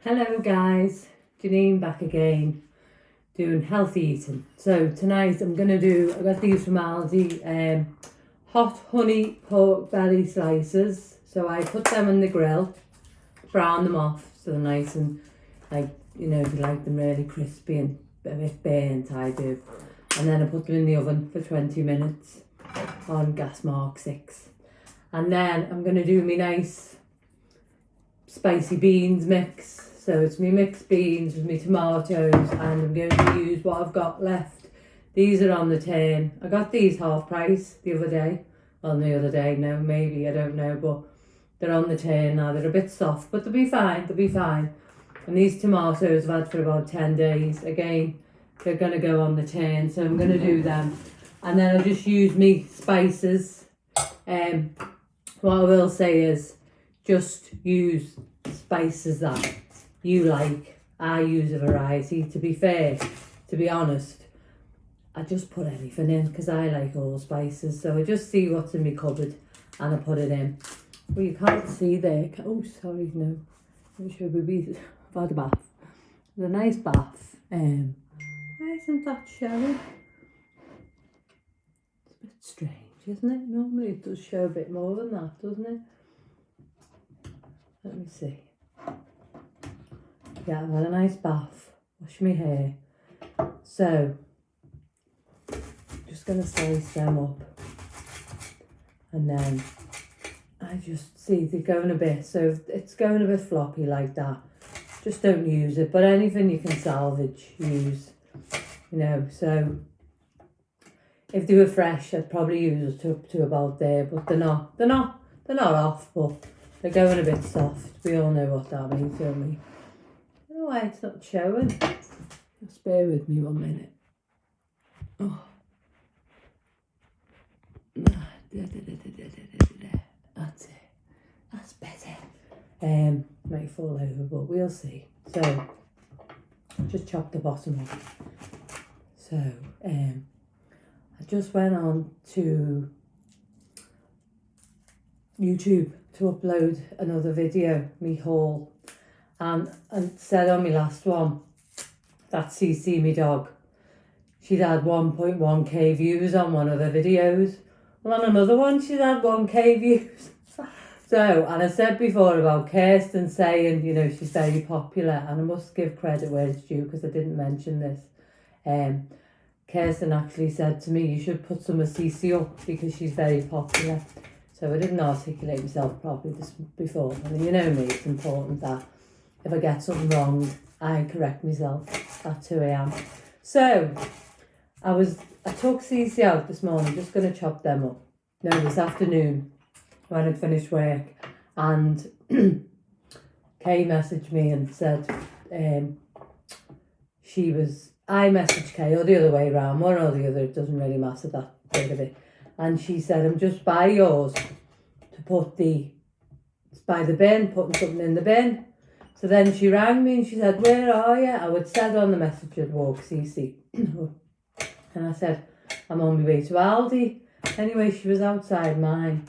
Hello guys, Janine back again doing healthy eating. So tonight I got these from Aldi, hot honey pork belly slices. So I put them in the grill, brown them off so they're nice and if you like them really crispy and a bit burnt, I do. And then I put them in the oven for 20 minutes on gas mark 6. And then I'm going to do my nice spicy beans mix. So it's me mixed beans with me tomatoes, and I'm going to use what I've got left. These are on the tin. I got these half price the other day. Well, the other day, no, maybe, I don't know, but they're on the tin now. They're a bit soft, but they'll be fine. And these tomatoes I've had for about 10 days. Again, they're going to go on the tin, so I'm going to do them. And then I'll just use me spices. What I will say is just use spices that you like. I use a variety. To be fair, to be honest, I just put anything in because I like all spices. So I just see what's in my cupboard and I put it in. Well, you can't see there. Oh, sorry, no. I'm sure I've had a bath. It's a nice bath. Why isn't that showing? It's a bit strange, isn't it? Normally it does show a bit more than that, doesn't it? Let me see. Yeah, I've had a nice bath, wash my hair. So, just going to slice them up. And then I just see they're going a bit, so if it's going a bit floppy like that, just don't use it. But anything you can salvage, use. So if they were fresh, I'd probably use it up to about there, but they're not off, but they're going a bit soft. We all know what that means, don't we? I don't know why it's not showing. Just bear with me 1 minute. Oh. That's it. That's better. Might fall over, but we'll see. So, just chop the bottom off. So, I just went on to YouTube to upload another video, me haul. And said on my last one, that CC, me dog, she'd had 1.1k views on one of the videos. Well, on another one, she'd had 1k views. So, and I said before about Kirsten saying, she's very popular, and I must give credit where it's due because I didn't mention this. Kirsten actually said to me, you should put some of CC up because she's very popular. So I didn't articulate myself properly before. And you know me, it's important that if I get something wrong, I correct myself. That's who I am. So, I took CC out this morning, just going to chop them up. No, this afternoon, when I'd finished work. And Kay messaged me and said, I messaged Kay, or the other way around, one or the other, it doesn't really matter that bit of it. And she said, I'm just by yours to by the bin, putting something in the bin. So then she rang me and she said, where are you? I would said on the message I'd walk CC. And I said, I'm on my way to Aldi. Anyway, she was outside mine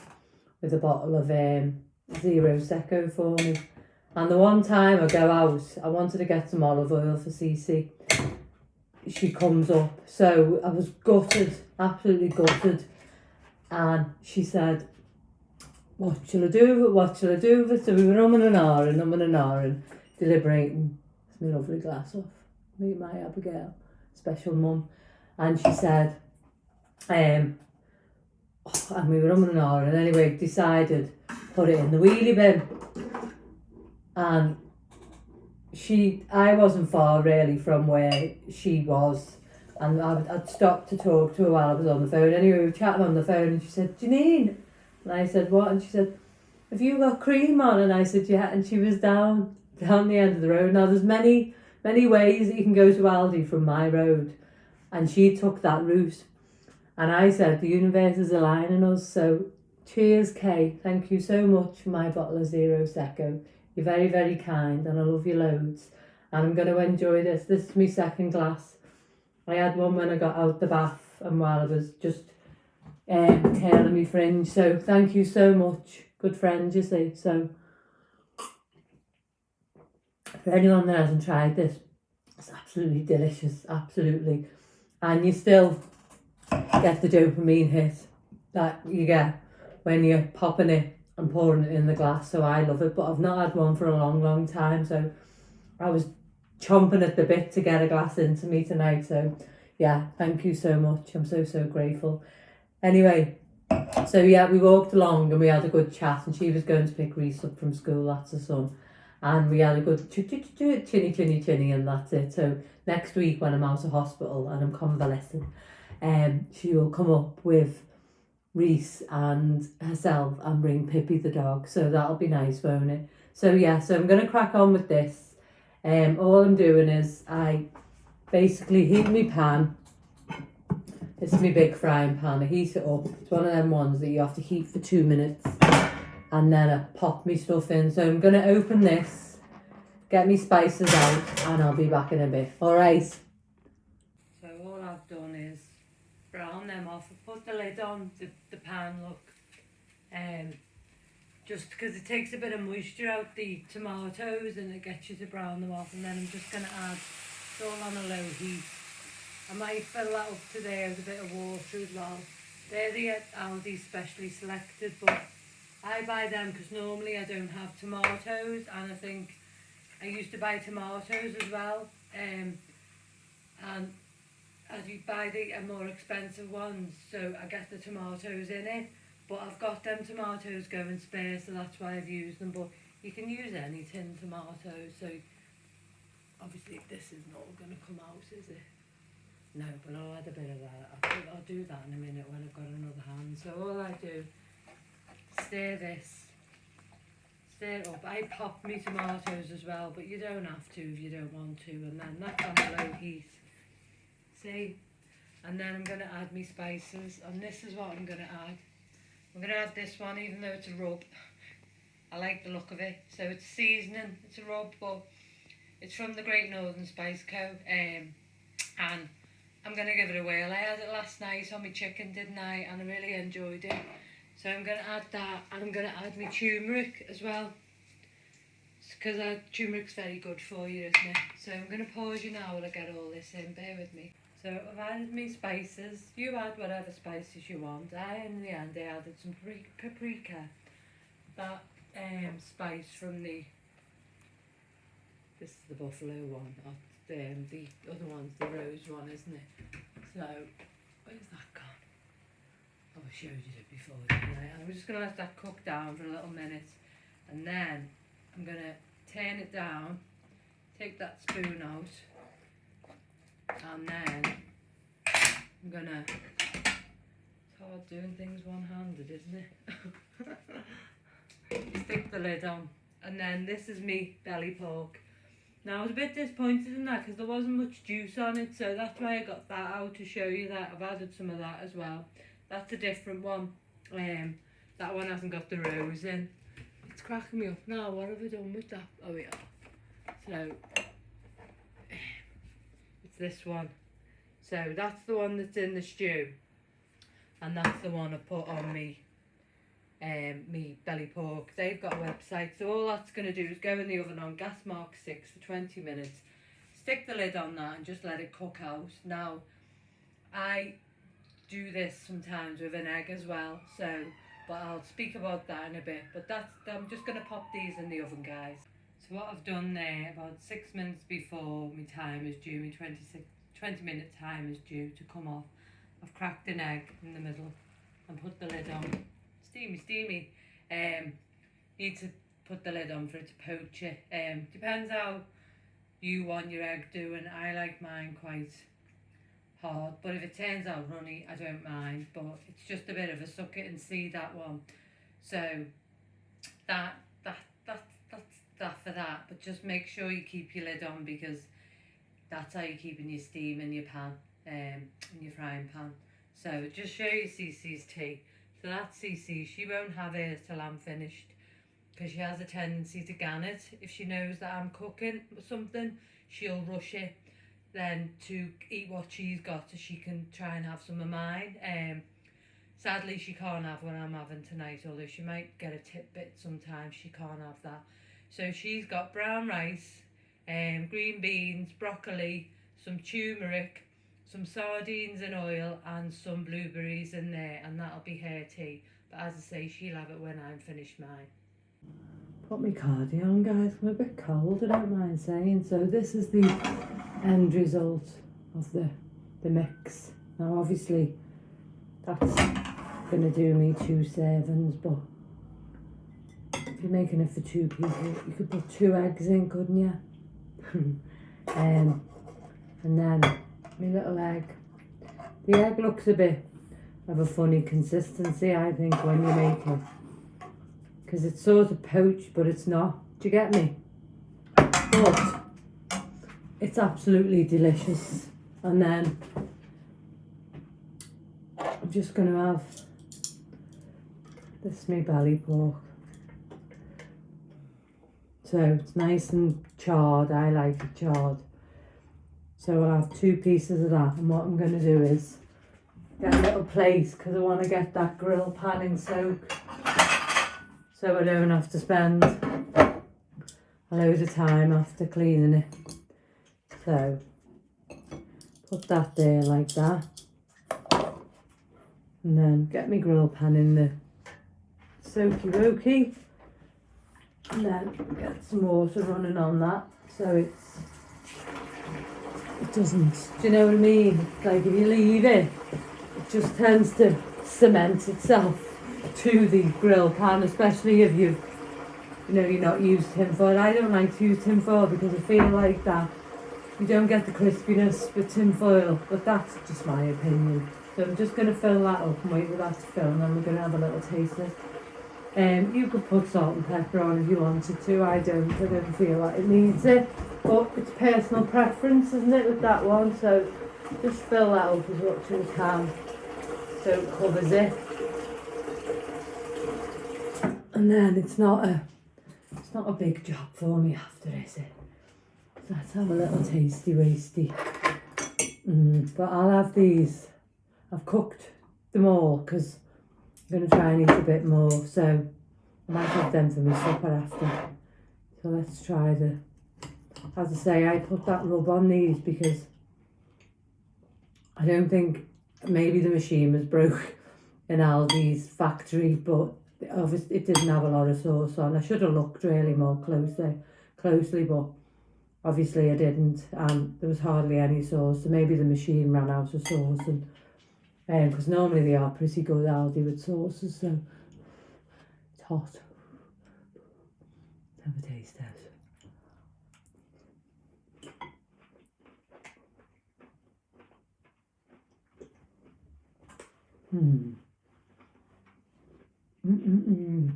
with a bottle of Zero Secco for me. And the one time I go out, I wanted to get some olive oil for CC. She comes up. So I was gutted, absolutely gutted. And she said, what shall I do with it? So we were umming and ahhing, deliberating. It's my lovely glass off. Meet my Abigail, special mum. And she said, and we were umming and ahhing, and anyway, decided, put it in the wheelie bin. And I wasn't far really from where she was. And I'd stopped to talk to her while I was on the phone. Anyway, we were chatting on the phone and she said, Janine. And I said, what? And she said, have you got cream on? And I said, yeah. And she was down the end of the road. Now, there's many ways that you can go to Aldi from my road. And she took that route. And I said, the universe is aligning us. So cheers, Kay. Thank you so much for my bottle of Zero Secco. You're very, very kind and I love you loads. And I'm going to enjoy this. This is my second glass. I had one when I got out the bath and while I was just curling my fringe. So thank you so much. Good friend, you see. So For anyone that hasn't tried this, it's absolutely delicious, absolutely. And you still get the dopamine hit that you get when you're popping it and pouring it in the glass. So I love it, but I've not had one for a long time. So I was chomping at the bit to get a glass into me tonight. So yeah, thank you so much. I'm so grateful. Anyway, so yeah, we walked along and we had a good chat, and she was going to pick Reese up from school, that's her son. And we had a good chinny, and that's it. So next week when I'm out of hospital and I'm convalescing, she will come up with Reese and herself and bring Pippi the dog. So that'll be nice, won't it? So yeah, so I'm going to crack on with this. All I'm doing is I basically heat my pan. It's my big frying pan. I heat it up. It's one of them ones that you have to heat for 2 minutes. And then I pop my stuff in. So I'm going to open this, get my spices out, and I'll be back in a bit. Alright. So all I've done is brown them off. I put the lid on the pan, look. Just because it takes a bit of moisture out the tomatoes and it gets you to brown them off. And then I'm just going to add, it's all on a low heat. I might fill that up today with a bit of water as well. They're the Aldi specially selected, but I buy them because normally I don't have tomatoes, and I think I used to buy tomatoes as well. And I do buy the more expensive ones, so I get the tomatoes in it. But I've got them tomatoes going spare, so that's why I've used them. But you can use any tin tomatoes, so obviously this is not going to come out, is it? No, but I'll add a bit of that. I'll do that in a minute when I've got another hand. So all I do, stir it up. I pop my tomatoes as well, but you don't have to if you don't want to. And then that's on low heat. See? And then I'm going to add my spices. And this is what I'm going to add. I'm going to add this one, even though it's a rub. I like the look of it. So it's seasoning. It's a rub, but it's from the Great Northern Spice Co. And I'm going to give it a whirl. I had it last night on my chicken, didn't I? And I really enjoyed it. So I'm going to add that, and I'm going to add my turmeric as well. Because turmeric's very good for you, isn't it? So I'm going to pause you now while I get all this in. Bear with me. So I've added my spices. You add whatever spices you want. In the end, I added some paprika. That spice from this is the buffalo one. The other one's the rose one, isn't it? So, where's that gone? Oh, I showed you it before, didn't I? I'm just going to let that cook down for a little minute. And then I'm going to turn it down, take that spoon out. And then I'm going to... It's hard doing things one-handed, isn't it? Stick the lid on. And then this is me belly pork. Now I was a bit disappointed in that because there wasn't much juice on it, so that's why I got that out to show you that. I've added some of that as well. That's a different one. That one hasn't got the rose in. It's cracking me up now. What have I done with that? Oh yeah. So it's this one. So that's the one that's in the stew, and that's the one I put on me belly pork. They've got a website, so all that's going to do is go in the oven on gas mark 6 for 20 minutes, stick the lid on that and just let it cook out. Now I do this sometimes with an egg as well, so but I'll speak about that in a bit. But I'm just going to pop these in the oven, guys. So what I've done there, about 6 minutes before my time is due, my 20-minute time is due to come off, I've cracked an egg in the middle and put the lid on. Steamy. Need to put the lid on for it to poach it. Depends how you want your egg doing. I like mine quite hard, but if it turns out runny, I don't mind. But it's just a bit of a suck it and see that one. So that's for that. But just make sure you keep your lid on, because that's how you're keeping your steam in your pan, in your frying pan. So just show you Cece's tea. So that's Cece. She won't have hers till I'm finished, because she has a tendency to gan it. If she knows that I'm cooking something, she'll rush it then to eat what she's got so she can try and have some of mine. Sadly, she can't have what I'm having tonight, although she might get a tidbit sometimes. She can't have that. So she's got brown rice, green beans, broccoli, some turmeric, some sardines in oil and some blueberries in there, and that'll be her tea. But as I say, she'll have it when I'm finished mine. Put my cardi on, guys. I'm a bit cold, I don't mind saying. So this is the end result of the mix. Now obviously that's going to do me 2 servings, but if you're making it for 2 people, you could put 2 eggs in, couldn't you? And then my little egg. The egg looks a bit of a funny consistency, I think, when you make it, because it's sort of poached, but it's not. Do you get me? But it's absolutely delicious. And then I'm just going to have this me belly pork. So it's nice and charred. I like it charred. So I'll have 2 pieces of that. And what I'm going to do is get a little plate, because I want to get that grill pan in soak, so I don't have to spend a load of time after cleaning it. So put that there like that. And then get my grill pan in the soaky wokey. And then get some water running on that, so it doesn't, do you know what I mean? Like if you leave it, it just tends to cement itself to the grill pan, especially if you're not used tin foil. I don't like to use tin foil because I feel like that you don't get the crispiness with tin foil, but that's just my opinion. So I'm just going to fill that up and wait for that to fill, and then we're going to have a little taste of it. You could put salt and pepper on if you wanted to. I don't feel like it needs it, but it's personal preference, isn't it, with that one? So just fill that up as much as you can so it covers it. And then it's not a big job for me after, is it? So let's have a little tasty wasty. But I'll have these. I've cooked them all because I'm going to try and eat a bit more, so I might have them for my supper after. So let's try as I say, I put that rub on these because I don't think, maybe the machine was broke in Aldi's factory, but obviously it didn't have a lot of sauce on. I should have looked really more closely, but obviously I didn't, and there was hardly any sauce, so maybe the machine ran out of sauce, and because normally they are pretty good, Aldi, with sauces. So it's hot. Let's have a taste test. Mm. Mm-mm-mm.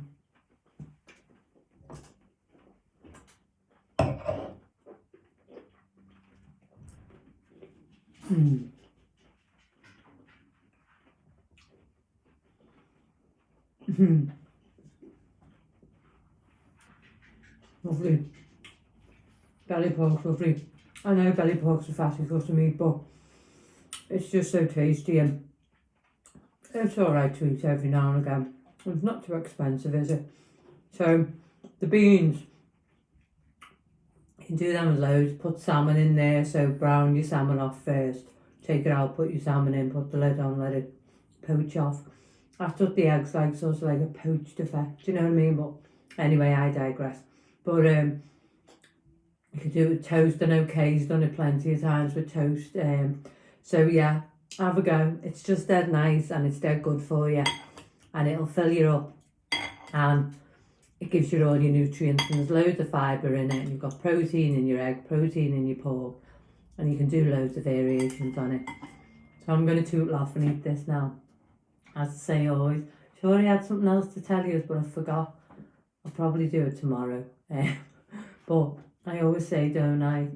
Mm. Mm. Lovely. Belly pork's lovely. I know belly pork's a fatty cut of meat, but it's just so tasty, and it's alright to eat every now and again. It's not too expensive, is it? So the beans, you can do them with loads. Put salmon in there, so brown your salmon off first. Take it out, put your salmon in, put the lid on, let it poach off. I've took the eggs like sort of like a poached effect, do you know what I mean? But anyway, I digress. But you could do it with toast. I know Kay's done it plenty of times with toast. So yeah, have a go. It's just dead nice, and it's dead good for you, and it'll fill you up, and it gives you all your nutrients, and there's loads of fibre in it, and you've got protein in your egg, protein in your pork, and you can do loads of variations on it. So I'm going to tootle off and eat this now. As I say always, sure I had something else to tell you, but I forgot. I'll probably do it tomorrow. But I always say, don't I,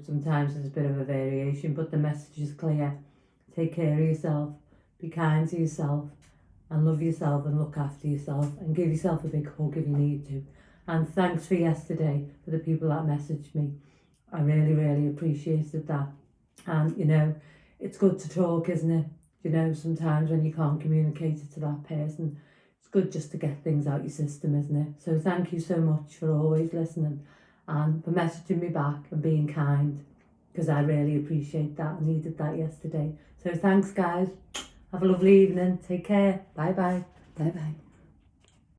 sometimes there's a bit of a variation, but the message is clear. Take care of yourself, be kind to yourself, and love yourself, and look after yourself, and give yourself a big hug if you need to. And thanks for yesterday, for the people that messaged me. I really, really appreciated that. And, it's good to talk, isn't it? Sometimes when you can't communicate it to that person, it's good just to get things out your system, isn't it? So thank you so much for always listening. and for messaging me back and being kind, because I really appreciate that. I needed that yesterday. So thanks, guys. Have a lovely evening. Take care. Bye bye. Bye bye.